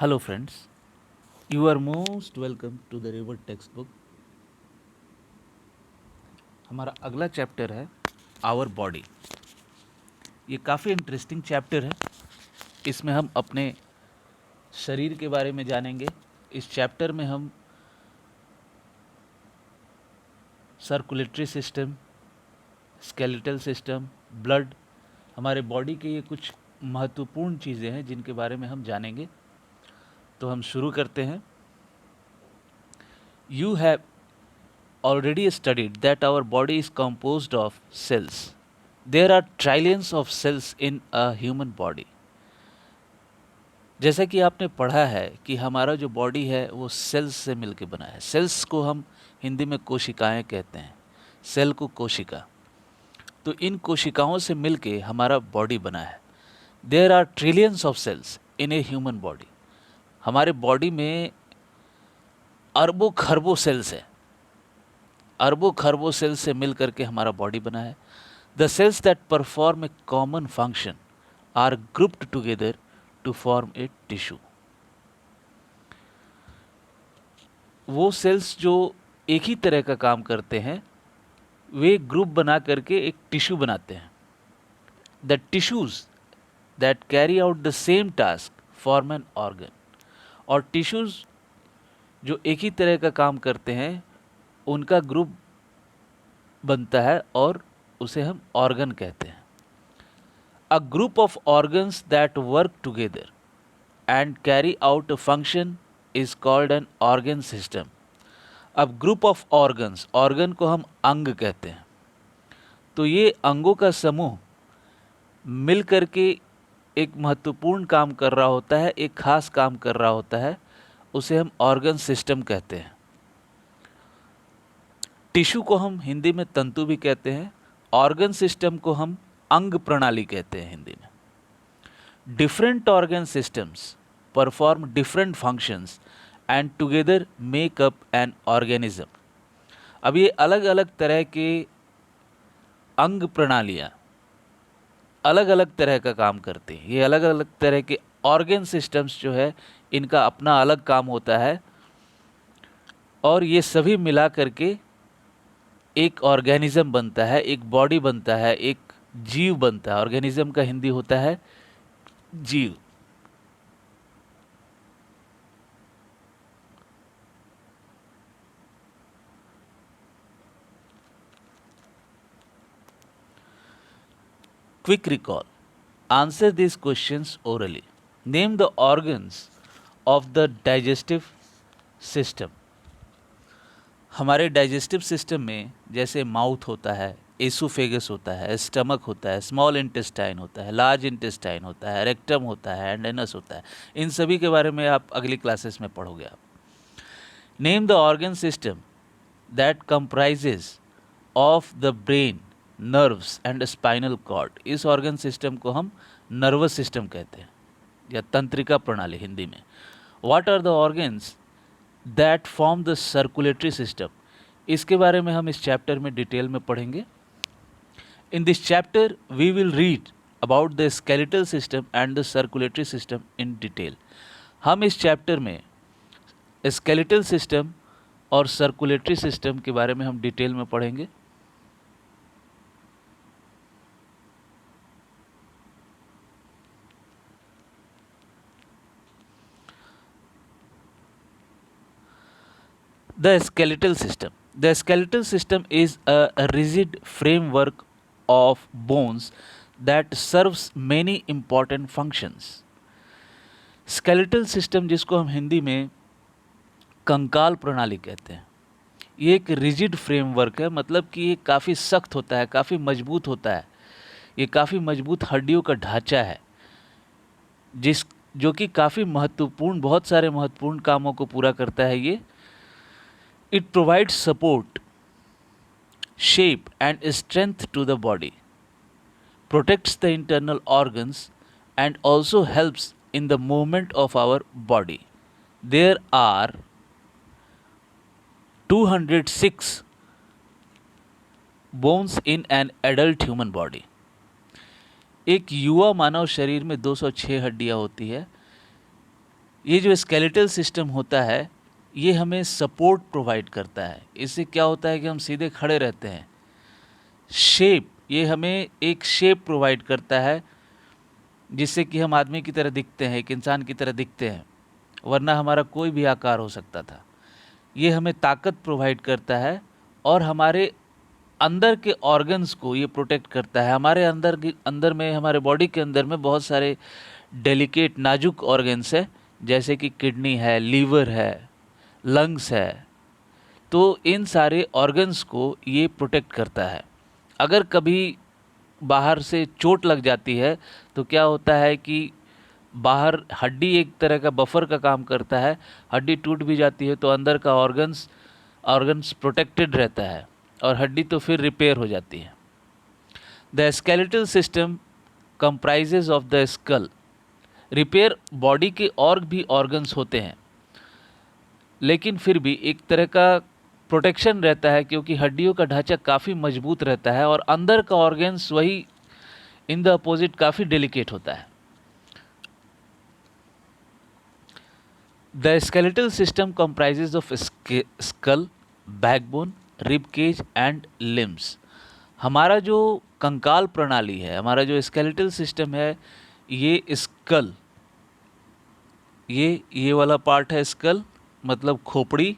Hello, friends. You are most welcome to the River text book. हमारा अगला chapter है our body. ये काफ़ी इंटरेस्टिंग चैप्टर है। इसमें हम अपने शरीर के बारे में जानेंगे। इस चैप्टर में हम circulatory system, skeletal system, blood, हमारे बॉडी के ये कुछ महत्वपूर्ण चीज़ें हैं जिनके बारे में हम जानेंगे। तो हम शुरू करते हैं। You have already studied that our body is composed of cells. There are trillions of cells in a human body. जैसा कि आपने पढ़ा है कि हमारा जो बॉडी है वो सेल्स से मिलकर बना है। सेल्स को हम हिंदी में कोशिकाएं कहते हैं। सेल को कोशिका, तो इन कोशिकाओं से मिलके हमारा बॉडी बना है। There are trillions of cells in a human body. हमारे बॉडी में अरबों खरबों सेल्स हैं। अरबों खरबों सेल्स से मिल करके हमारा बॉडी बना है। The cells that perform a common function are grouped together to form a tissue. वो सेल्स जो एक ही तरह का काम करते हैं वे ग्रुप बना करके एक टिश्यू बनाते हैं। The tissues that carry out the same task form an organ. और टिश्यूज जो एक ही तरह का काम करते हैं उनका ग्रुप बनता है और उसे हम ऑर्गन कहते हैं। A group of organs that work together and carry out a function is called an organ system. अब ग्रुप ऑफ ऑर्गन्स, ऑर्गन को हम अंग कहते हैं, तो ये अंगों का समूह मिल करके एक महत्वपूर्ण काम कर रहा होता है, एक खास काम कर रहा होता है, उसे हम ऑर्गन सिस्टम कहते हैं। टिश्यू को हम हिंदी में तंतु भी कहते हैं। ऑर्गन सिस्टम को हम अंग प्रणाली कहते हैं हिंदी में। Different organ systems perform different functions and together make up an organism. अब ये अलग अलग तरह के अंग प्रणालियाँ अलग अलग तरह का काम करती हैं। ये अलग अलग तरह के ऑर्गन सिस्टम्स जो है इनका अपना अलग काम होता है और ये सभी मिला करके एक ऑर्गेनिज्म बनता है, एक बॉडी बनता है, एक जीव बनता है। ऑर्गेनिज्म का हिंदी होता है जीव। Quick recall. Answer these questions orally. Name the organs of the digestive system. हमारे डाइजेस्टिव सिस्टम में जैसे माउथ होता है, एसोफेगस होता है, स्टमक होता है, स्मॉल इंटेस्टाइन होता है, लार्ज इंटेस्टाइन होता है, रेक्टम होता है एंड एनस होता है। इन सभी के बारे में आप अगली क्लासेस में पढ़ोगे आप। Name the organ system that comprises of the brain, nerves and spinal cord. इस ऑर्गन सिस्टम को हम नर्वस सिस्टम कहते हैं या तंत्रिका प्रणाली हिंदी में। What are the organs that form the circulatory system. इसके बारे में हम इस चैप्टर में डिटेल में पढ़ेंगे। In this chapter we will read about the skeletal system and the circulatory system in detail. हम इस चैप्टर में स्केलेटल सिस्टम और सर्कुलेटरी सिस्टम के बारे में हम डिटेल में पढ़ेंगे। The skeletal system. The skeletal system is a rigid framework of bones that serves many important functions. Skeletal system जिसको हम हिंदी में कंकाल प्रणाली कहते हैं, ये एक रिजिड फ्रेमवर्क है। मतलब कि ये काफ़ी सख्त होता है, काफ़ी मजबूत होता है। ये काफ़ी मजबूत हड्डियों का ढांचा है जो कि काफ़ी महत्वपूर्ण, बहुत सारे महत्वपूर्ण कामों को पूरा करता है ये। It provides support, shape and strength to the body, protects the internal organs and also helps in the movement of our body. There are 206 bones in an adult human body. एक युवा मानव शरीर में 206 हड्डियां होती है। ये जो स्केलेटल सिस्टम होता है ये हमें सपोर्ट प्रोवाइड करता है। इससे क्या होता है कि हम सीधे खड़े रहते हैं। शेप, ये हमें एक शेप प्रोवाइड करता है जिससे कि हम आदमी की तरह दिखते हैं, एक इंसान की तरह दिखते हैं, वरना हमारा कोई भी आकार हो सकता था। ये हमें ताकत प्रोवाइड करता है और हमारे अंदर के ऑर्गन्स को ये प्रोटेक्ट करता है। हमारे अंदर में, हमारे बॉडी के अंदर में बहुत सारे डेलिकेट नाजुक ऑर्गन्स है, जैसे कि किडनी है, लीवर है, लंग्स है। तो इन सारे ऑर्गन्स को ये प्रोटेक्ट करता है। अगर कभी बाहर से चोट लग जाती है तो क्या होता है कि बाहर हड्डी एक तरह का बफर का काम करता है। हड्डी टूट भी जाती है तो अंदर का ऑर्गन्स प्रोटेक्टेड रहता है और हड्डी तो फिर रिपेयर हो जाती है। The skeletal system comprises of the skull. Repair body के और भी ऑर्गन्स होते हैं, लेकिन फिर भी एक तरह का प्रोटेक्शन रहता है क्योंकि हड्डियों का ढांचा काफ़ी मजबूत रहता है और अंदर का ऑर्गन्स वही इन द अपोजिट काफ़ी डेलिकेट होता है। The skeletal system comprises of skull, backbone, rib cage and limbs. हमारा जो कंकाल प्रणाली है, हमारा जो स्केलेटल सिस्टम है, ये स्कल, ये वाला पार्ट है स्कल, मतलब खोपड़ी,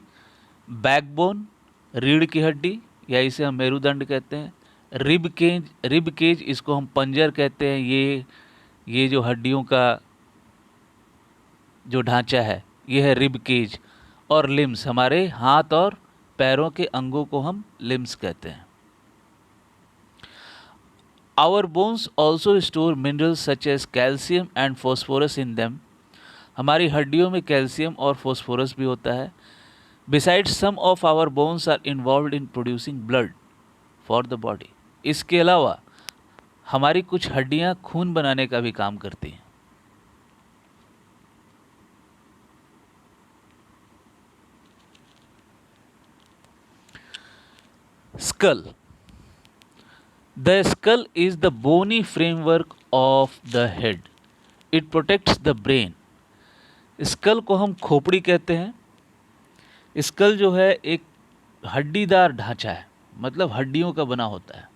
बैकबोन रीढ़ की हड्डी या इसे हम मेरुदंड कहते हैं, रिब केज इसको हम पंजर कहते हैं। ये जो हड्डियों का जो ढांचा है ये है रिब केज। और लिम्स, हमारे हाथ और पैरों के अंगों को हम लिम्स कहते हैं। Our bones also store minerals such as calcium and phosphorus in them. हमारी हड्डियों में कैल्शियम और फॉस्फोरस भी होता है। Besides some of our bones are involved in producing blood for the body. इसके अलावा हमारी कुछ हड्डियां खून बनाने का भी काम करती हैं। Skull, the skull is the bony framework of the head. It protects the brain. Skull को हम खोपड़ी कहते हैं। स्कल जो है एक हड्डीदार ढांचा है, मतलब हड्डियों का बना होता है।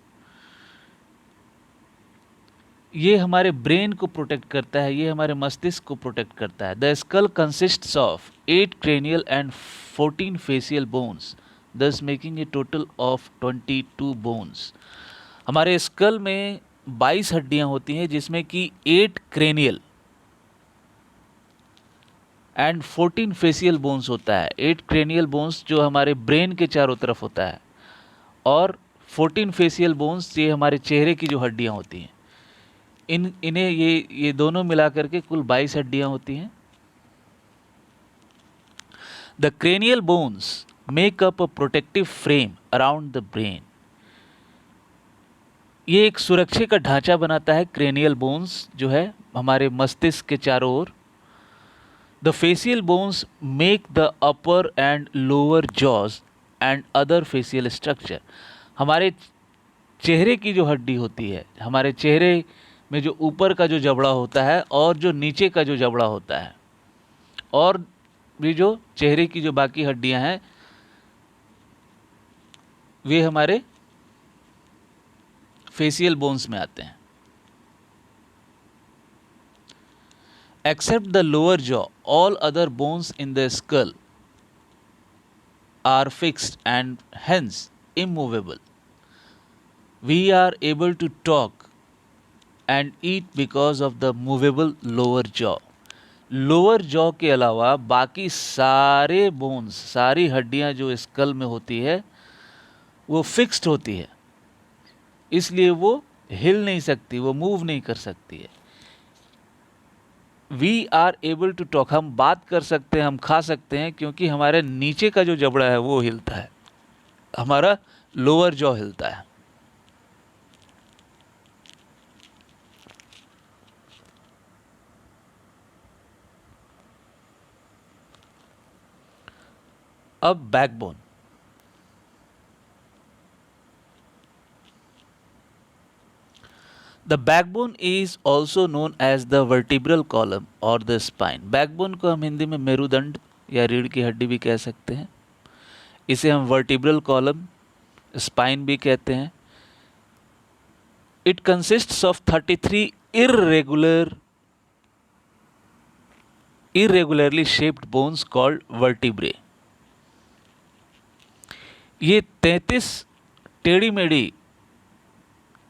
ये हमारे ब्रेन को प्रोटेक्ट करता है, ये हमारे मस्तिष्क को प्रोटेक्ट करता है। The skull consists of 8 cranial and 14 facial bones, thus making a total of 22 bones। हमारे स्कल में 22 हड्डियां होती हैं जिसमें कि 8 cranial एंड 14 फेशियल बोन्स होता है। 8 क्रेनियल बोन्स जो हमारे ब्रेन के चारों तरफ होता है और 14 फेशियल बोन्स ये हमारे चेहरे की जो हड्डियां होती हैं। इन्हें ये दोनों मिला करके कुल 22 हड्डियां होती हैं। The cranial bones make up a protective frame around the brain. ये एक सुरक्षा का ढांचा बनाता है। क्रेनियल बोन्स जो है हमारे मस्तिष्क के चारों ओर। The facial bones make the upper and lower jaws and other facial structure. हमारे चेहरे की जो हड्डी होती है, हमारे चेहरे में जो ऊपर का जो जबड़ा होता है और जो नीचे का जो जबड़ा होता है, और भी जो चेहरे की जो बाकी हड्डियां हैं, वे हमारे फेशियल बोन्स में आते हैं। Except the lower jaw, all other bones in the skull are fixed and hence immovable. We are able to talk and eat because of the movable lower jaw. Lower jaw के अलावा बाकी सारे bones, सारी हड्डियां जो school में होती है वो फिक्स्ड होती है, इसलिए वो हिल नहीं सकती, वो मूव नहीं कर सकती है। We are able to talk, हम बात कर सकते हैं, हम खा सकते हैं, क्योंकि हमारे नीचे का जो जबड़ा है वो हिलता है, हमारा लोअर जॉ हिलता है। अब backbone, the backbone is also known as the vertebral column और द स्पाइन। बैकबोन को हम हिंदी में मेरुदंड या रीढ़ की हड्डी भी कह सकते हैं। इसे हम वर्टिब्रल कॉलम, स्पाइन भी कहते हैं। It consists of 33 irregularly shaped bones called vertebrae। ये 33 टेढ़ी मेढ़ी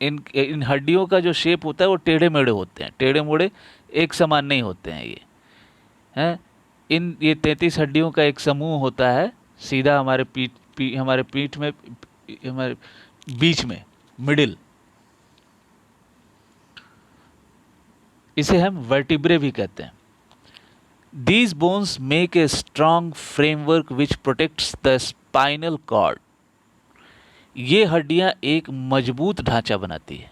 इन हड्डियों का जो शेप होता है वो टेढ़े मेढ़े होते हैं, टेढ़े मोड़े एक समान नहीं होते हैं ये हैं। ये 33 हड्डियों का एक समूह होता है, सीधा हमारे पीठ में, हमारे बीच में, मिडिल। इसे हम वर्टिब्रे भी कहते हैं। These bones make a strong framework which protects the spinal cord। ये हड्डियां एक मजबूत ढांचा बनाती है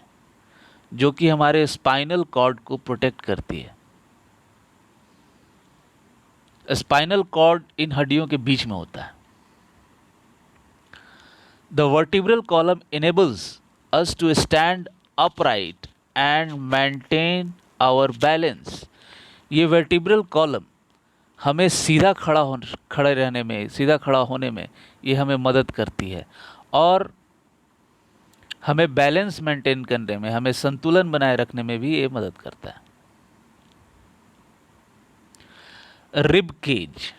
जो कि हमारे स्पाइनल कॉर्ड को प्रोटेक्ट करती है। स्पाइनल कॉर्ड इन हड्डियों के बीच में होता है। The vertebral column enables us to stand upright and maintain our balance। ये वर्टिब्रल कॉलम हमें खड़े रहने में, सीधा खड़ा होने में ये हमें मदद करती है और हमें बैलेंस मेंटेन करने में, हमें संतुलन बनाए रखने में भी ये मदद करता है। Rib cage.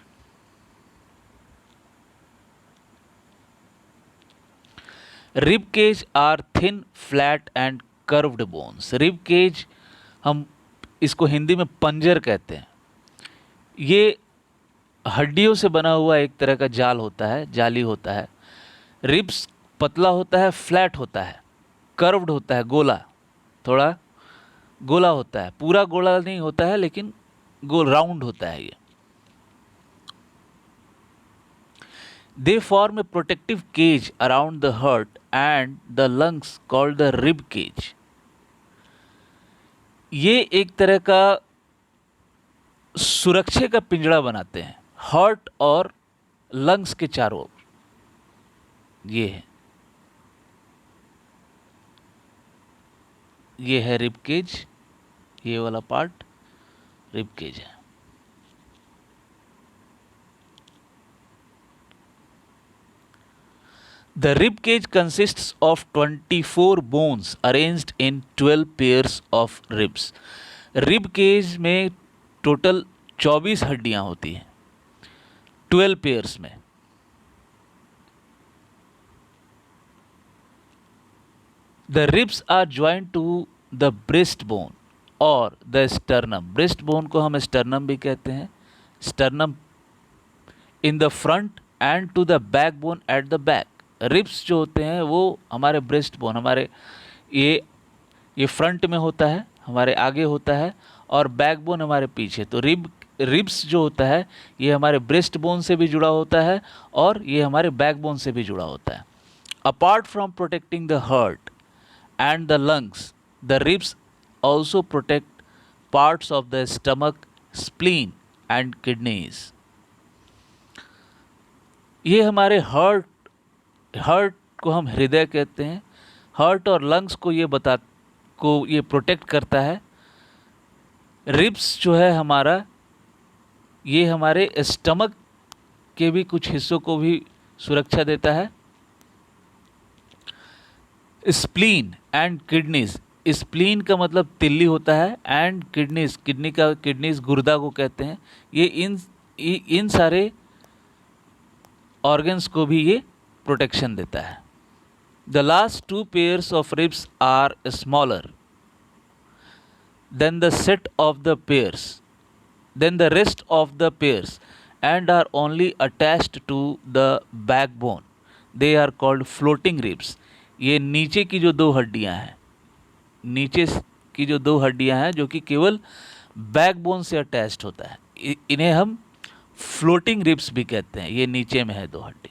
Rib cage are thin, flat and curved bones. Rib cage हम इसको हिंदी में पंजर कहते हैं। ये हड्डियों से बना हुआ एक तरह का जाल होता है, जाली होता है। रिब्स पतला होता है, फ्लैट होता है, कर्व्ड होता है, गोला, थोड़ा गोला होता है, पूरा गोला नहीं होता है लेकिन गोल राउंड होता है ये। They form a protective cage around the heart and the lungs called the rib cage. ये एक तरह का सुरक्षा का पिंजड़ा बनाते हैं हार्ट और लंग्स के चारों ओर। ये है रिब केज, ये वाला पार्ट रिब केज है। The rib cage consists of 24 bones arranged in 12 pairs of ribs। Rib cage में टोटल 24 हड्डियां होती हैं 12 पेयर्स में। The ribs are joined to the breastbone और the sternum। breastbone को हम sternum भी कहते हैं। sternum in the front and to the backbone at the back। Ribs जो होते हैं वो हमारे ब्रेस्ट बोन, हमारे ये फ्रंट में होता है, हमारे आगे होता है, और बैक बोन हमारे पीछे। तो रिब्स जो होता है ये हमारे ब्रेस्ट बोन से भी जुड़ा होता है और ये हमारे बैक बोन से भी जुड़ा होता है। Apart from protecting the heart and the lungs, the ribs also protect parts of the stomach, spleen and kidneys. ये हमारे हार्ट को हम हृदय कहते हैं। हार्ट और लंग्स को ये प्रोटेक्ट करता है। रिब्स जो है हमारा, ये हमारे स्टमक के भी कुछ हिस्सों को भी सुरक्षा देता है। स्प्लीन एंड किडनीज, स्प्लीन का मतलब तिल्ली होता है, एंड किडनीज गुर्दा को कहते हैं। ये इन सारे ऑर्गन्स को भी ये प्रोटेक्शन देता है। The last two pairs of ribs are smaller than the rest of the pairs and are only attached to the backbone। They are called floating ribs। ये नीचे की जो दो हड्डियां हैं जो कि केवल बैकबोन से अटैच्ड होता है, इन्हें हम फ्लोटिंग रिब्स भी कहते हैं। ये नीचे में है दो हड्डी।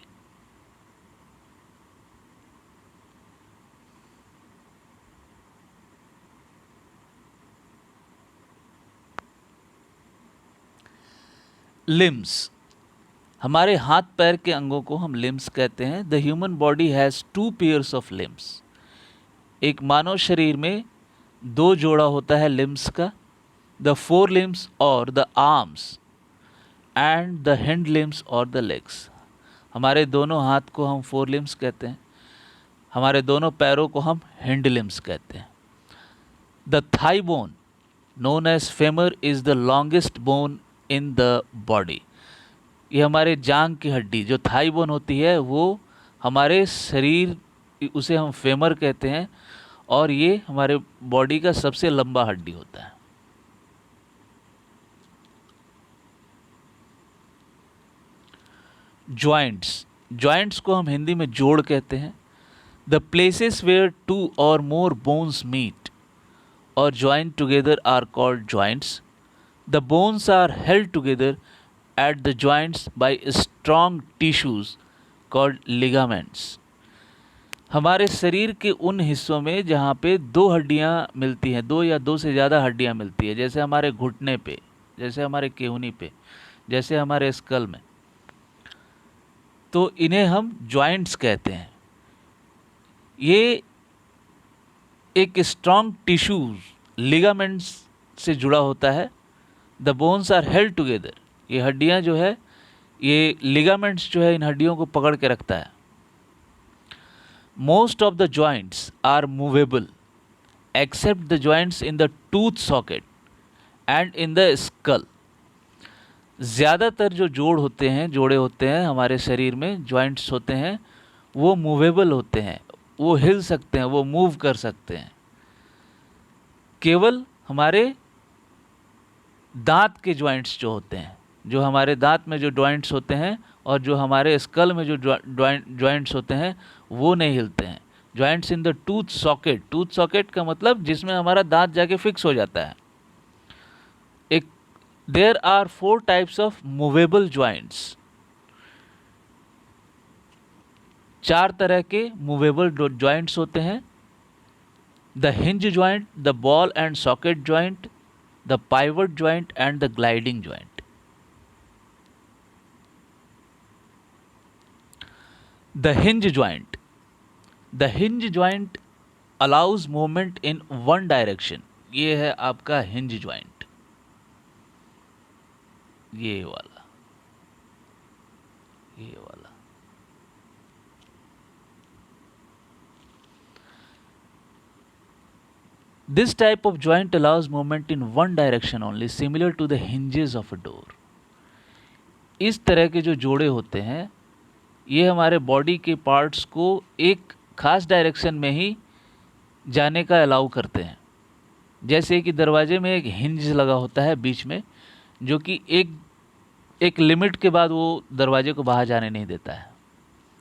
लिम्स, हमारे हाथ पैर के अंगों को हम लिम्स कहते हैं। The human body has 2 pairs of limbs. एक मानव शरीर में दो जोड़ा होता है लिम्स का, द फोर लिम्स और the arms and the hind limbs और द लेग्स। हमारे दोनों हाथ को हम फोर लिम्स कहते हैं, हमारे दोनों पैरों को हम हिंड लिम्स कहते हैं। The thigh bone known as femur is the longest bone in the body. ये हमारे जांग की हड्डी जो थाई बोन होती है वो हमारे शरीर, उसे हम फेमर कहते हैं, और ये हमारे बॉडी का सबसे लंबा हड्डी होता है। जॉइंट्स, जॉइंट्स को हम हिंदी में जोड़ कहते हैं। The places where two or more bones meet और join together are called joints. The bones are held together at the joints by strong tissues called ligaments। हमारे शरीर के उन हिस्सों में जहाँ पे दो हड्डियाँ मिलती हैं, दो या दो से ज़्यादा हड्डियाँ मिलती है, जैसे हमारे घुटने पे, जैसे हमारे केहूनी पे, जैसे हमारे स्कल में, तो इन्हें हम जॉइंट्स कहते हैं। ये एक स्ट्रॉन्ग टिश्यूज लिगामेंट्स से जुड़ा होता है। The bones are held together, ये हड्डियाँ जो है, ये लिगामेंट्स जो है इन हड्डियों को पकड़ के रखता है। Most of the joints are movable except the joints in the tooth socket and in the skull. ज़्यादातर जो जोड़ होते हैं, जोड़े होते हैं हमारे शरीर में, जॉइंट्स होते हैं, वो मूवेबल होते हैं, वो हिल सकते हैं, वो मूव कर सकते हैं। केवल हमारे दांत के जॉइंट्स जो होते हैं, जो हमारे दांत में जो जॉइंट्स होते हैं और जो हमारे स्कल में जो जॉइंट्स होते हैं, वो नहीं हिलते हैं। Joints in the tooth socket, tooth socket का मतलब जिसमें हमारा दांत जाके फिक्स हो जाता है। एक there are 4 types of movable joints. 4 तरह के मूवेबल जॉइंट्स होते हैं। The hinge joint, the ball and socket joint, the pivot joint and the gliding joint. The hinge joint. The hinge joint allows movement in one direction. ये है आपका hinge joint, ये वाला, ये वाला। This type of joint allows movement in one direction only, similar to the hinges of a door. इस तरह के जो जोड़े होते हैं, ये हमारे बॉडी के पार्ट्स को एक खास डायरेक्शन में ही जाने का अलाउ करते हैं। जैसे कि दरवाजे में एक हिंज लगा होता है बीच में, जो कि एक लिमिट के बाद वो दरवाजे को बाहर जाने नहीं देता है।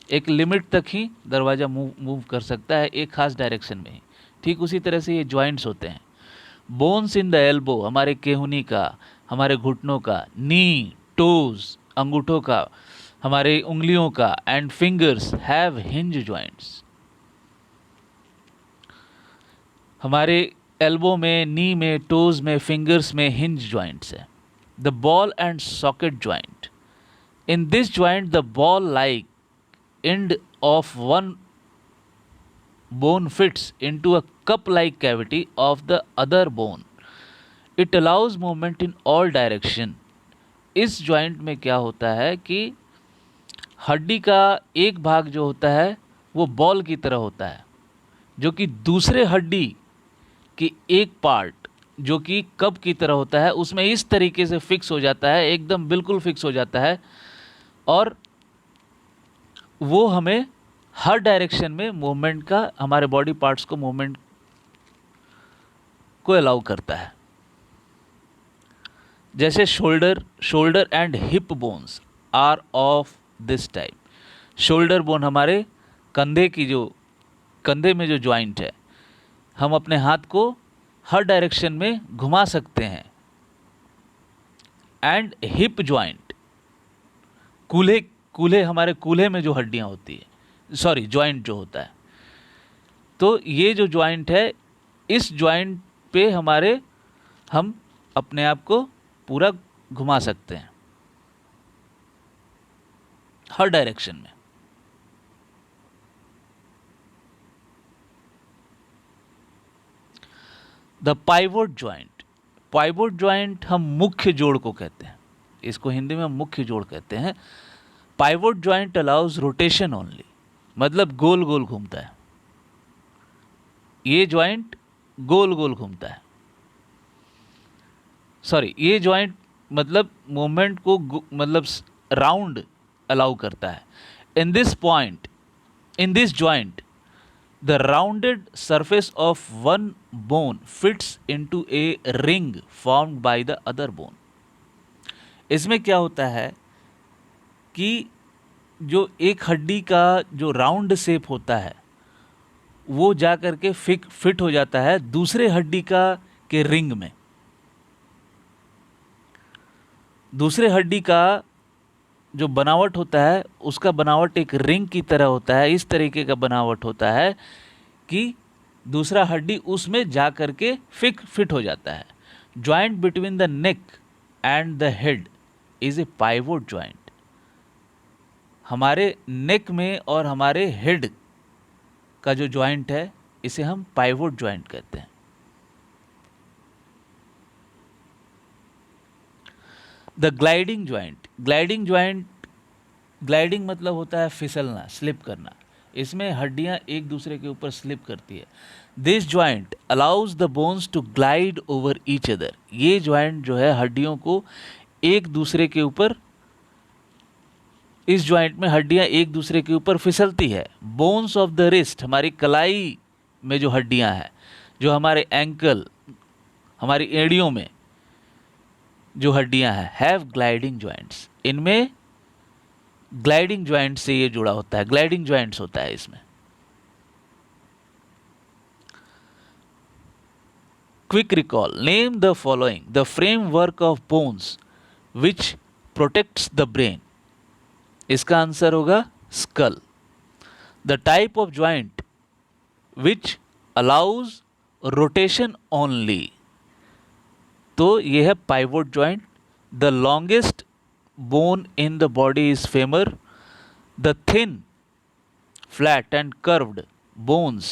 एक लिमिट तक ही दरवाज़ा मूव कर सकता है, एक खास डायरेक्शन में ही। ठीक उसी तरह से ये जॉइंट्स होते हैं। बोन्स इन द एल्बो, हमारे केहूनी का, हमारे घुटनों का, नी, टोज, अंगूठों का, हमारे उंगलियों का, and fingers have hinge joints. हमारे एल्बो में, नी में, टोज में, फिंगर्स में हिंज जॉइंट्स है। The ball and socket joint, in this joint the ball like end of one bone fits into a cup-like cavity of the other bone. It allows movement in all direction. इस joint में क्या होता है कि हड्डी का एक भाग जो होता है वो बॉल की तरह होता है, जो कि दूसरे हड्डी की एक पार्ट जो कि कप की तरह होता है, उसमें इस तरीके से फिक्स हो जाता है, एकदम बिल्कुल फिक्स हो जाता है, और वो हमें हर डायरेक्शन में मूवमेंट का, हमारे बॉडी पार्ट्स को मूवमेंट को अलाउ करता है। जैसे shoulder and hip bones are of this type. Shoulder bone हमारे कंधे में जो जॉइंट है, हम अपने हाथ को हर डायरेक्शन में घुमा सकते हैं। एंड हिप जॉइंट, कूल्हे हमारे कूल्हे में जो हड्डियां होती है, सॉरी जॉइंट जो होता है, तो ये जो जॉइंट है, इस जॉइंट पे हम अपने आप को पूरा घुमा सकते हैं हर डायरेक्शन में। The pivot joint, pivot joint हम मुख्य जोड़ को कहते हैं, इसको हिंदी में हम मुख्य जोड़ कहते हैं। Pivot joint allows rotation only, मतलब गोल गोल घूमता है, ये ज्वाइंट गोल गोल घूमता है, सॉरी ये ज्वाइंट मतलब मूवमेंट को मतलब राउंड अलाउ करता है। In this point, in this joint the rounded surface of one bone fits into a ring formed by the other bone। इसमें क्या होता है कि जो एक हड्डी का जो राउंड शेप होता है वो जा करके फिट हो जाता है दूसरे हड्डी का के रिंग में। दूसरे हड्डी का जो बनावट होता है उसका बनावट एक रिंग की तरह होता है, इस तरीके का बनावट होता है कि दूसरा हड्डी उसमें जा करके फिट हो जाता है। Joint between the neck and the head is a pivot joint. हमारे नेक में और हमारे हेड का जो ज्वाइंट है इसे हम पाइवोट ज्वाइंट कहते हैं। The gliding joint, gliding joint, gliding मतलब होता है फिसलना, स्लिप करना, इसमें हड्डियां एक दूसरे के ऊपर स्लिप करती है। This joint allows the bones to glide over each other, ये ज्वाइंट जो है हड्डियों को एक दूसरे के ऊपर, इस ज्वाइंट में हड्डियां एक दूसरे के ऊपर फिसलती है। बोन्स ऑफ द रिस्ट, हमारी कलाई में जो हड्डियां हैं, जो हमारे एंकल, हमारी एड़ियों में जो हड्डियां हैं, हैव ग्लाइडिंग ज्वाइंट्स, इनमें ग्लाइडिंग ज्वाइंट से ये जुड़ा होता है, ग्लाइडिंग ज्वाइंट्स होता है इसमें। Quick recall, name the following the framework of bones which protects the brain. इसका आंसर होगा skull. The type of joint which allows rotation only, तो ये है पाइवोट ज्वाइंट। द लॉन्गेस्ट bone in the body is femur. The thin, flat and curved bones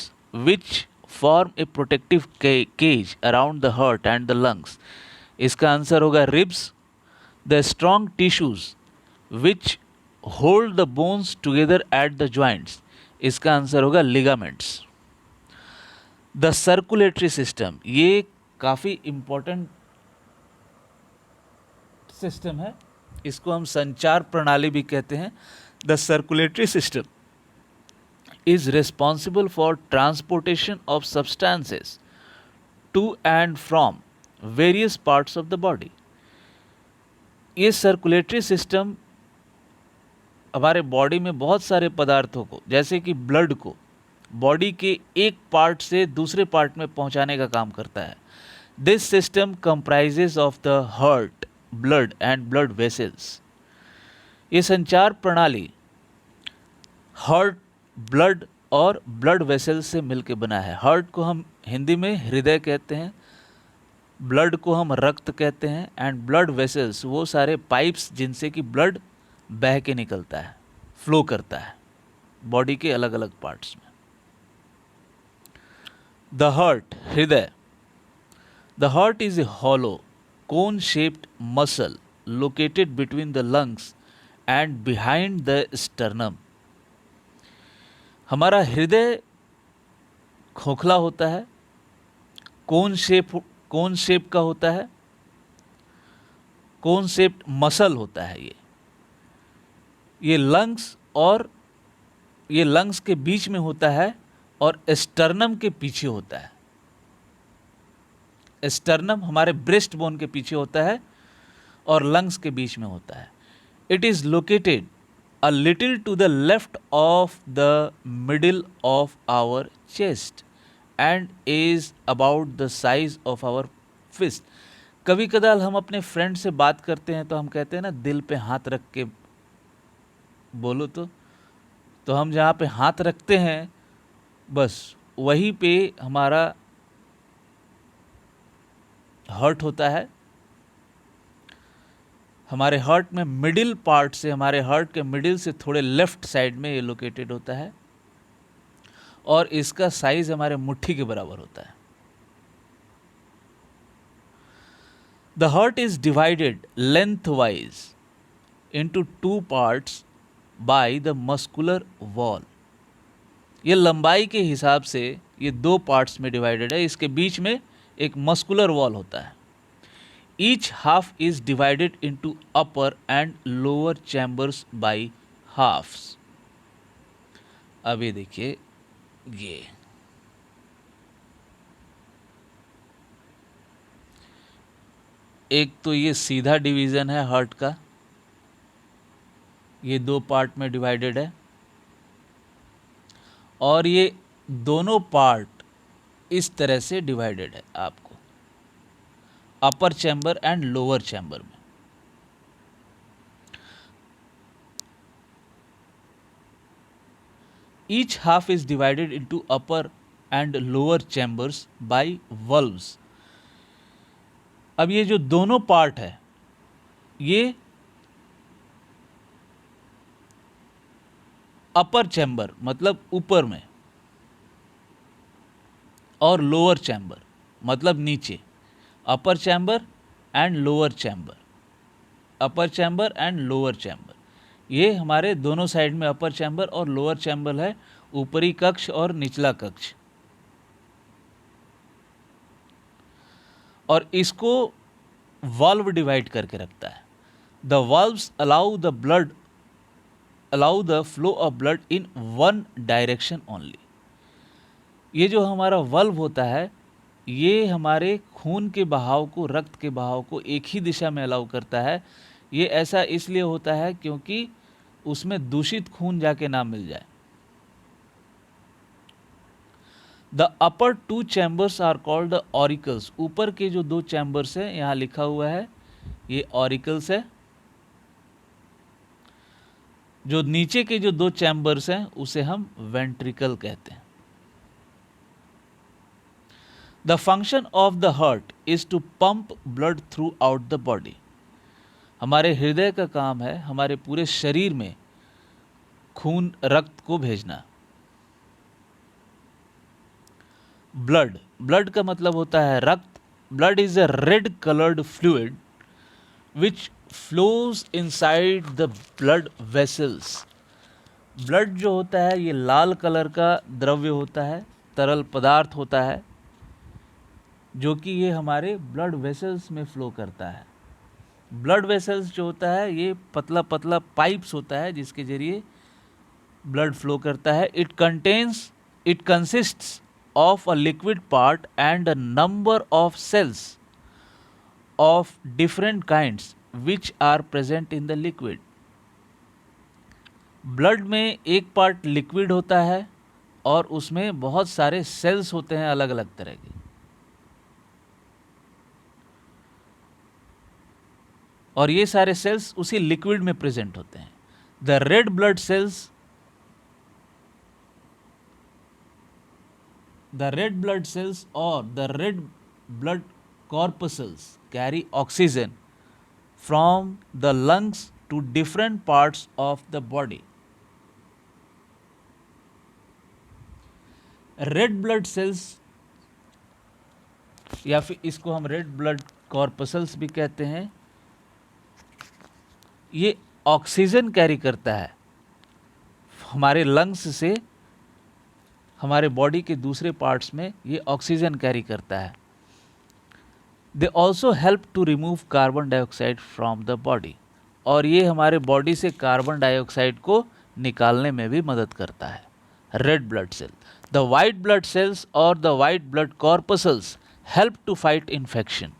which form a protective cage around the heart and the lungs, इसका answer होगा ribs. The strong tissues which hold the bones together at the joints, इसका answer होगा ligaments. The circulatory system, ये काफ़ी important system है, इसको हम संचार प्रणाली भी कहते हैं। The circulatory system is responsible for transportation of substances to and from various parts of the body. ये सर्कुलेटरी सिस्टम हमारे बॉडी में बहुत सारे पदार्थों को, जैसे कि ब्लड को, बॉडी के एक पार्ट से दूसरे पार्ट में पहुंचाने का काम करता है। This system comprises of the heart, blood and blood vessels. ये संचार प्रणाली हार्ट, ब्लड और ब्लड वेसल्स से मिलकर बना है। हार्ट को हम हिंदी में हृदय कहते हैं, ब्लड को हम रक्त कहते हैं, एंड ब्लड वेसल्स वो सारे पाइप्स जिनसे कि ब्लड बह के निकलता है, फ्लो करता है बॉडी के अलग अलग पार्ट्स में। द हार्ट, हृदय। The heart is a hollow cone shaped muscle located between the lungs and behind the sternum। हमारा हृदय खोखला होता है, कोन शेप का होता है, कोन शेप्ड मसल होता है ये लंग्स और ये लंग्स के बीच में होता है और स्टर्नम के पीछे होता है। स्टर्नम हमारे ब्रेस्ट बोन के पीछे होता है और लंग्स के बीच में होता है। It is located a little to the left of the middle of our chest and is about the size of our fist. कभी कदार हम अपने फ्रेंड से बात करते हैं तो हम कहते हैं ना, दिल पे हाथ रख के बोलो, तो हम जहाँ पे हाथ रखते हैं बस वहीं पे हमारा हार्ट होता है। हमारे हार्ट में मिडिल पार्ट से, हमारे हार्ट के मिडिल से थोड़े लेफ्ट साइड में ये लोकेटेड होता है और इसका साइज हमारे मुट्ठी के बराबर होता है। The heart is divided lengthwise into two parts by the muscular wall. ये लंबाई के हिसाब से ये दो पार्ट्स में डिवाइडेड है, इसके बीच में एक मस्कुलर वॉल होता है. Each half is divided into upper and lower chambers by halves. अब ये देखिए, ये एक तो ये सीधा डिवीज़न है हार्ट का, ये दो पार्ट में डिवाइडेड है, और ये दोनों पार्ट इस तरह से डिवाइडेड है आपको upper chamber and lower chamber में. Each half is divided into upper and lower chambers by valves. अब ये जो दोनों पार्ट है, ये अपर चैम्बर मतलब ऊपर में, और लोअर चैम्बर मतलब नीचे. Upper chamber and lower chamber, upper chamber and lower chamber, ये हमारे दोनों साइड में अपर चैम्बर और लोअर चैम्बर है, ऊपरी कक्ष और निचला कक्ष. और इसको वाल्व डिवाइड करके रखता है. The valves allow the flow of blood in one direction only. ये जो हमारा वाल्व होता है, ये हमारे खून के बहाव को, रक्त के बहाव को एक ही दिशा में अलाउ करता है. ये ऐसा इसलिए होता है क्योंकि उसमें दूषित खून जाके ना मिल जाए. The upper two chambers are called the auricles. ऊपर के जो दो चैम्बर्स हैं, यहाँ लिखा हुआ है ये ऑरिकल्स है. जो नीचे के जो दो चैम्बर्स हैं उसे हम वेंट्रिकल कहते हैं. The function of the heart is to pump blood throughout the body. हमारे हृदय का काम है हमारे पूरे शरीर में खून, रक्त को भेजना. ब्लड का मतलब होता है रक्त. Blood is a red coloured fluid which flows inside the blood vessels. Blood जो होता है ये लाल कलर का द्रव्य होता है, तरल पदार्थ होता है, जो कि ये हमारे ब्लड वेसल्स में फ्लो करता है. ब्लड वेसल्स जो होता है ये पतला पतला पाइप्स होता है जिसके जरिए ब्लड फ्लो करता है. It consists of a liquid part and a number of cells of different kinds which are present in the liquid. Blood में एक पार्ट लिक्विड होता है और उसमें बहुत सारे सेल्स होते हैं अलग अलग तरह के. और ये सारे सेल्स उसी लिक्विड में प्रेजेंट होते हैं. The red blood cells The red blood cells or the red blood corpuscles carry oxygen from the lungs to different parts of the body. Red blood cells या फिर इसको हम red blood corpuscles भी कहते हैं, ये ऑक्सीजन कैरी करता है हमारे लंग्स से हमारे बॉडी के दूसरे पार्ट्स में, ये ऑक्सीजन कैरी करता है. They also help to remove carbon dioxide from the body. और ये हमारे बॉडी से कार्बन डाइऑक्साइड को निकालने में भी मदद करता है. Red blood cell. The white blood cells और the white blood corpuscles help to fight infection.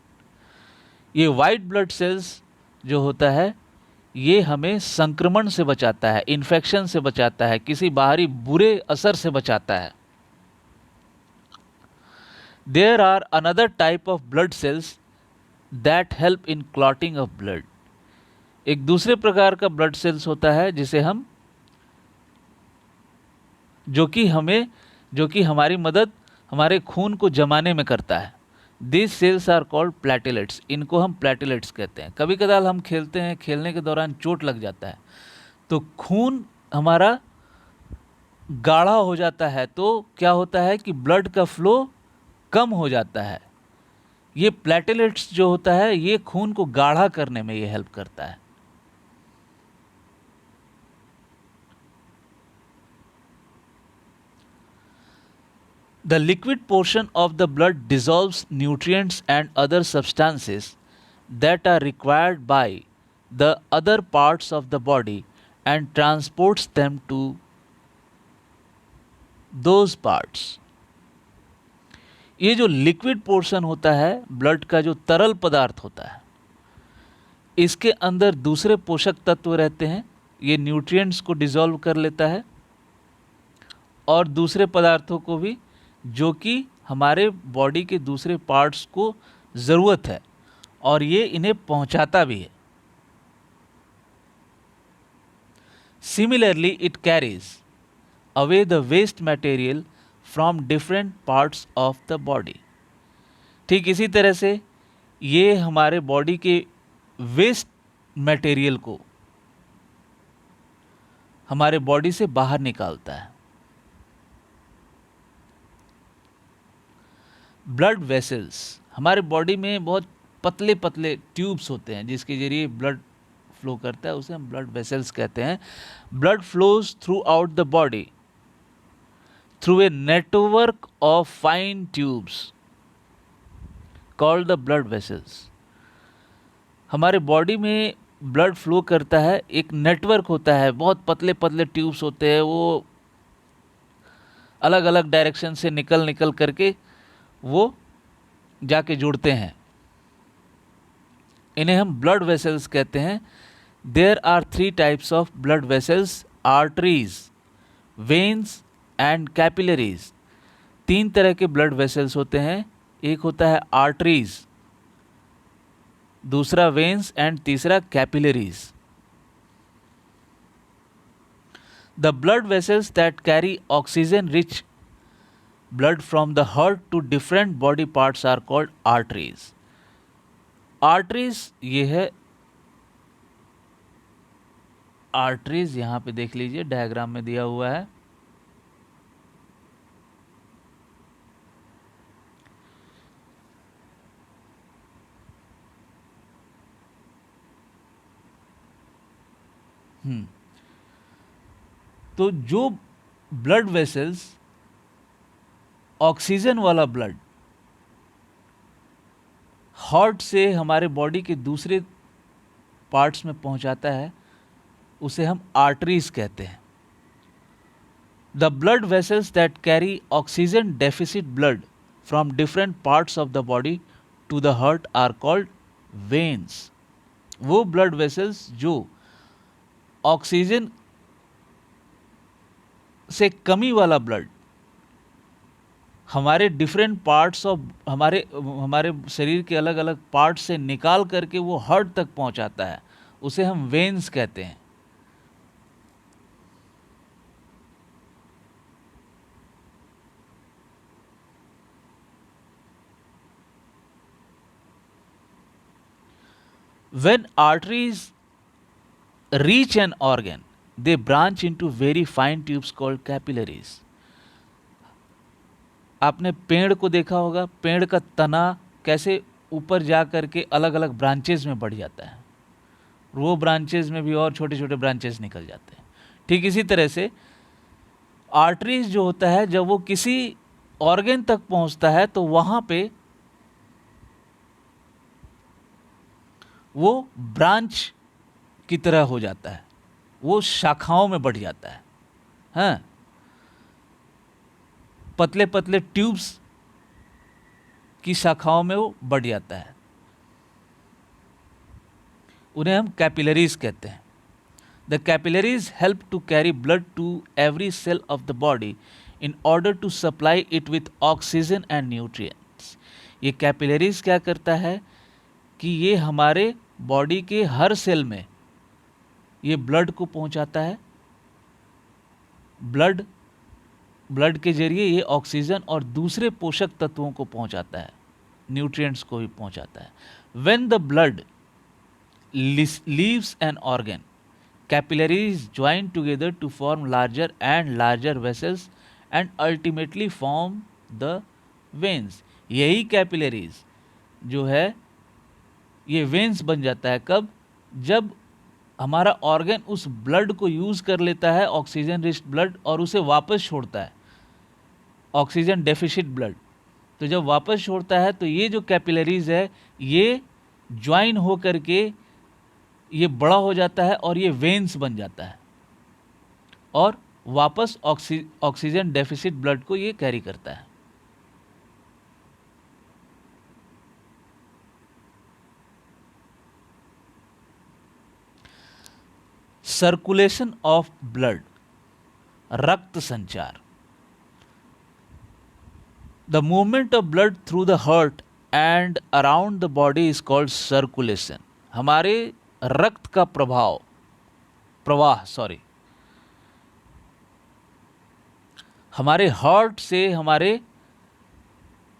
ये वाइट ब्लड सेल्स जो होता है ये हमें संक्रमण से बचाता है, इन्फेक्शन से बचाता है, किसी बाहरी बुरे असर से बचाता है. There are another type of blood cells that help in clotting of blood. एक दूसरे प्रकार का ब्लड सेल्स होता है जिसे हम जो कि हमारी मदद हमारे खून को जमाने में करता है. This cells are called platelets. इनको हम प्लेटलेट्स कहते हैं. कभी कदार हम खेलते हैं, खेलने के दौरान चोट लग जाता है तो खून हमारा गाढ़ा हो जाता है, तो क्या होता है कि ब्लड का फ्लो कम हो जाता है. ये प्लेटलेट्स जो होता है ये खून को गाढ़ा करने में ये हेल्प करता है। The liquid portion of the blood dissolves nutrients and other substances that are required by the other parts of the body and transports them to those parts। ये जो लिक्विड पोर्शन होता है ब्लड का, जो तरल पदार्थ होता है, इसके अंदर दूसरे पोषक तत्व रहते हैं, ये न्यूट्रिएंट्स को डिसॉल्व कर लेता है और दूसरे पदार्थों को भी, जो कि हमारे बॉडी के दूसरे पार्ट्स को ज़रूरत है, और ये इन्हें पहुंचाता भी है। Similarly it carries away the waste material from different parts of the body. ठीक इसी तरह से ये हमारे बॉडी के वेस्ट मटेरियल को हमारे बॉडी से बाहर निकालता है। ब्लड वेसल्स, हमारे बॉडी में बहुत पतले पतले ट्यूब्स होते हैं जिसके जरिए ब्लड फ्लो करता है, उसे हम ब्लड वेसल्स कहते हैं। Blood flows through out the body through a network of fine tubes called the blood vessels. हमारे बॉडी में ब्लड फ्लो करता है, एक नेटवर्क होता है, बहुत पतले पतले ट्यूब्स होते हैं, वो अलग अलग डायरेक्शन से निकल निकल करके वो जाके जुड़ते हैं, इन्हें हम ब्लड वेसल्स कहते हैं। There are 3 types of blood vessels, arteries, veins and capillaries. 3 तरह के ब्लड वेसल्स होते हैं, एक होता है आर्टरीज, दूसरा वेन्स एंड तीसरा capillaries. The blood vessels that carry oxygen rich blood from the heart to different body parts are called arteries। arteries ये है, arteries यहाँ पे देख लीजिए डायग्राम में दिया हुआ है। तो जो ब्लड वेसल्स ऑक्सीजन वाला ब्लड हार्ट से हमारे बॉडी के दूसरे पार्ट्स में पहुंचाता है, उसे हम आर्टरीज कहते हैं। The blood vessels that carry oxygen deficit blood from different parts of the body to the heart are called veins. वो ब्लड वेसल्स जो ऑक्सीजन से कमी वाला ब्लड हमारे डिफरेंट पार्ट्स ऑफ हमारे शरीर के अलग अलग पार्ट से निकाल करके वो हार्ट तक पहुंचाता है, उसे हम वेन्स कहते हैं। When arteries reach an organ, they branch into very fine tubes called capillaries। आपने पेड़ को देखा होगा, पेड़ का तना कैसे ऊपर जा करके अलग अलग ब्रांचेज में बढ़ जाता है, वो ब्रांचेज में भी और छोटे छोटे ब्रांचेज निकल जाते हैं। ठीक इसी तरह से आर्टरीज जो होता है, जब वो किसी ऑर्गन तक पहुंचता है तो वहां पे वो ब्रांच की तरह हो जाता है, वो शाखाओं में बढ़ जाता है। हाँ, पतले पतले ट्यूब्स की शाखाओं में वो बढ़ जाता है, उन्हें हम कैपिलरीज कहते हैं। The capillaries help to carry blood to every cell of the body in order to supply it with oxygen and nutrients. ये कैपिलरीज क्या करता है कि ये हमारे बॉडी के हर सेल में ये ब्लड को पहुंचाता है। ब्लड के जरिए ये ऑक्सीजन और दूसरे पोषक तत्वों को पहुंचाता है, न्यूट्रिएंट्स को भी पहुंचाता है। When the blood leaves an organ, capillaries join together to form larger and larger vessels and ultimately form the veins. यही कैपिलरीज जो है ये वेन्स बन जाता है। कब? जब हमारा ऑर्गन उस ब्लड को यूज़ कर लेता है, ऑक्सीजन रिच ब्लड, और उसे वापस छोड़ता है, ऑक्सीजन डेफिशिट ब्लड। तो जब वापस छोड़ता है तो ये जो कैपिलरीज है ये ज्वाइन हो करके ये बड़ा हो जाता है और ये वेन्स बन जाता है और वापस ऑक्सीजन डेफिसिट ब्लड को ये कैरी करता है। सर्कुलेशन ऑफ ब्लड, रक्त संचार। The movement of blood through the heart and around the body is called circulation. हमारे रक्त का प्रवाह हमारे हार्ट से हमारे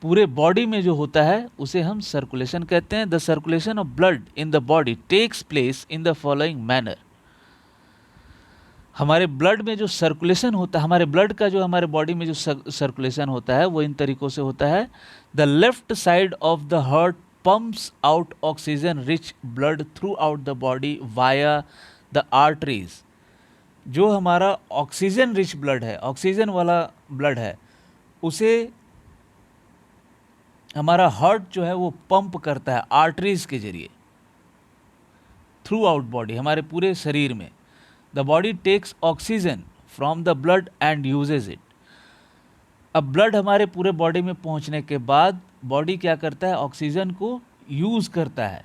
पूरे बॉडी में जो होता है उसे हम सर्कुलेशन कहते हैं। The circulation of blood in the body takes place in the following manner. हमारे ब्लड में जो सर्कुलेशन होता है, हमारे ब्लड का जो हमारे बॉडी में जो सर्कुलेशन होता है वो इन तरीकों से होता है। The left side of the heart pumps out oxygen rich blood throughout the body via the arteries. जो हमारा ऑक्सीजन रिच ब्लड है, ऑक्सीजन वाला ब्लड है, उसे हमारा हार्ट जो है वो पंप करता है आर्टरीज के जरिए थ्रू आउट बॉडी, हमारे पूरे शरीर में। The body takes oxygen from the blood and uses it. अब ब्लड हमारे पूरे बॉडी में पहुंचने के बाद बॉडी क्या करता है? ऑक्सीजन को यूज़ करता है,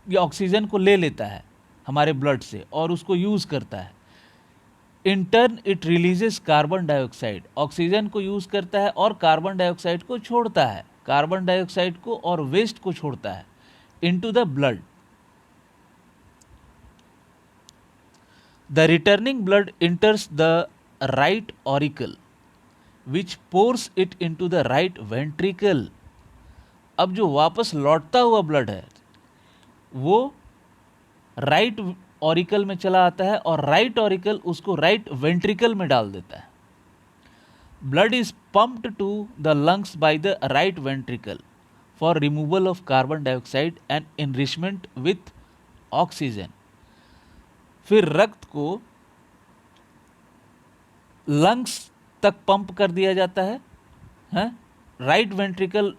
या ऑक्सीजन को ले लेता है हमारे ब्लड से और उसको यूज़ करता है। In turn it releases carbon dioxide. Oxygen को यूज़ करता है और कार्बन डाइऑक्साइड को छोड़ता है, कार्बन डाइऑक्साइड को और वेस्ट को छोड़ता है into the blood. The returning blood enters the right auricle, which pours it into the right ventricle. अब जो वापस लौटता हुआ ब्लड है वो राइट ऑरिकल में चला आता है और राइट ऑरिकल उसको राइट वेंट्रिकल में डाल देता है। Blood is pumped to the lungs by the right ventricle for removal of carbon dioxide and enrichment with oxygen. फिर रक्त को लंग्स तक पंप कर दिया जाता है, राइट वेंट्रिकल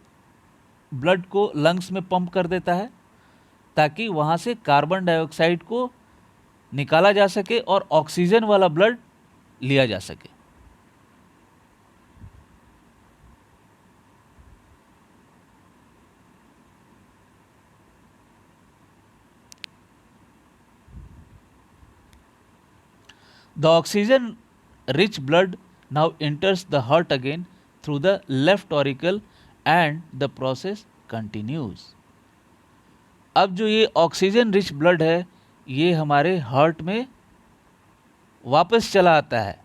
ब्लड को लंग्स में पंप कर देता है ताकि वहाँ से कार्बन डाइऑक्साइड को निकाला जा सके और ऑक्सीजन वाला ब्लड लिया जा सके। The oxygen rich blood now enters the heart again through the left auricle and the process continues. अब जो ये ऑक्सीजन रिच ब्लड है ये हमारे हार्ट में वापस चला आता है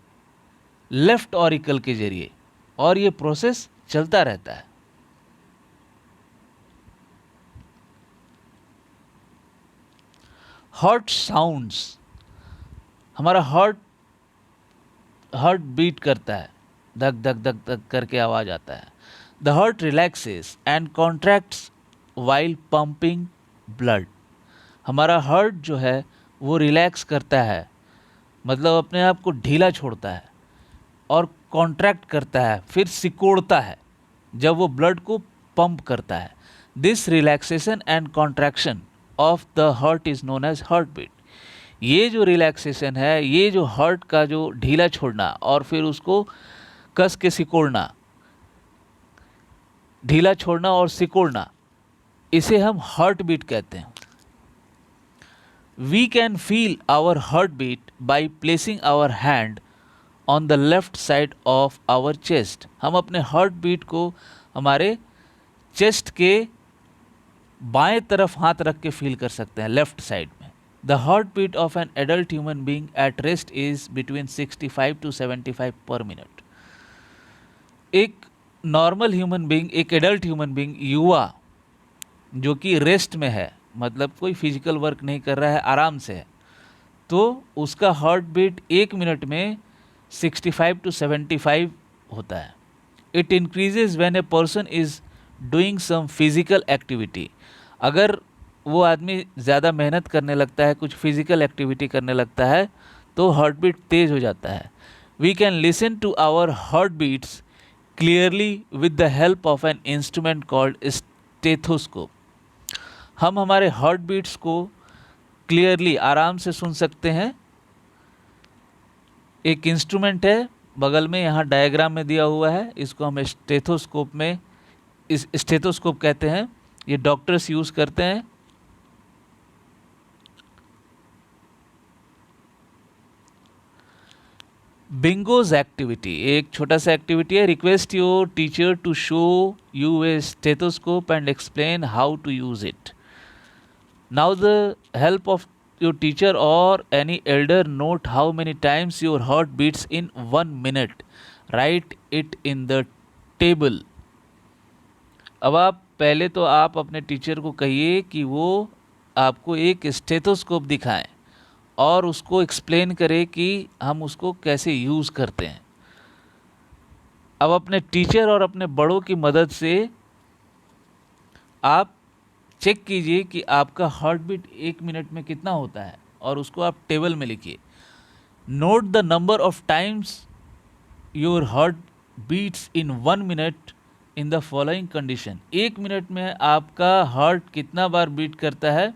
लेफ्ट ऑरिकल के जरिए और ये प्रोसेस चलता रहता है। हार्ट साउंड्स, हमारा हार्ट बीट करता है, धक धक धक धक करके आवाज़ आता है। The heart relaxes and contracts while pumping blood. हमारा हार्ट जो है वो रिलैक्स करता है, मतलब अपने आप को ढीला छोड़ता है और कॉन्ट्रैक्ट करता है, फिर सिकोड़ता है जब वो ब्लड को पंप करता है। This relaxation and contraction of the heart is known as heart beat. ये जो रिलैक्सेशन है, ये जो हार्ट का जो ढीला छोड़ना और फिर उसको कस के सिकोड़ना, ढीला छोड़ना और सिकोड़ना, इसे हम हार्ट बीट कहते हैं। We can feel our heart beat by placing our hand on the left side of our chest. हम अपने हार्ट बीट को हमारे चेस्ट के बाएं तरफ हाथ रख के फील कर सकते हैं, लेफ्ट साइड में। The heartbeat of an adult human being at rest is between 65 to 75 per minute. एक नॉर्मल ह्यूमन बीइंग, एक एडल्ट ह्यूमन बीइंग, युवा जो कि रेस्ट में है, मतलब कोई फिजिकल वर्क नहीं कर रहा है, आराम से है, तो उसका हार्ट बीट 1 मिनट में 65 to 75 होता है। It increases when a person is doing some physical activity, अगर वो आदमी ज़्यादा मेहनत करने लगता है, कुछ फिजिकल एक्टिविटी करने लगता है, तो हार्ट बीट तेज हो जाता है। We can listen to our heart beats clearly with the help of an instrument called stethoscope. हम हमारे हार्ट बीट्स को क्लियरली आराम से सुन सकते हैं। एक इंस्ट्रूमेंट है बगल में, यहाँ डायग्राम में दिया हुआ है, इसको हम स्टेथोस्कोप में, इस स्टेथोस्कोप कहते हैं, ये डॉक्टर्स यूज़ करते हैं। बिंगोज एक्टिविटी एक छोटा सा एक्टिविटी है। Request your teacher to show you a stethoscope and explain how to use it. Now the help of your teacher or any elder, note how many times your heart beats in 1 minute. Write it in the table. अब आप पहले तो आप अपने teacher को कहिए कि वो आपको एक स्टेथोस्कोप दिखाएं और उसको एक्सप्लेन करें कि हम उसको कैसे यूज़ करते हैं। अब अपने टीचर और अपने बड़ों की मदद से आप चेक कीजिए कि आपका हार्ट बीट 1 मिनट में कितना होता है और उसको आप टेबल में लिखिए। Note the number of times your heart beats in 1 minute in the following condition. 1 minute में आपका हार्ट कितना बार बीट करता है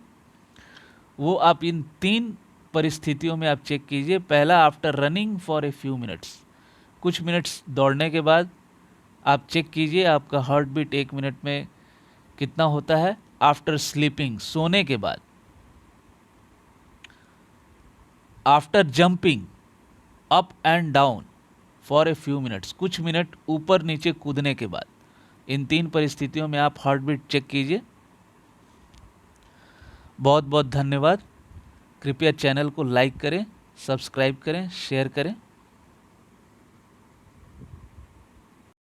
वो आप इन 3 परिस्थितियों में आप चेक कीजिए। पहला, after running for a few minutes, कुछ मिनट्स दौड़ने के बाद आप चेक कीजिए आपका हार्ट बीट 1 मिनट में कितना होता है। आफ्टर स्लीपिंग, सोने के बाद। After jumping up and down for a few minutes, कुछ मिनट ऊपर नीचे कूदने के बाद। इन 3 परिस्थितियों में आप हार्ट बीट चेक कीजिए। बहुत बहुत धन्यवाद। कृपया चैनल को लाइक करें, सब्सक्राइब करें, शेयर करें।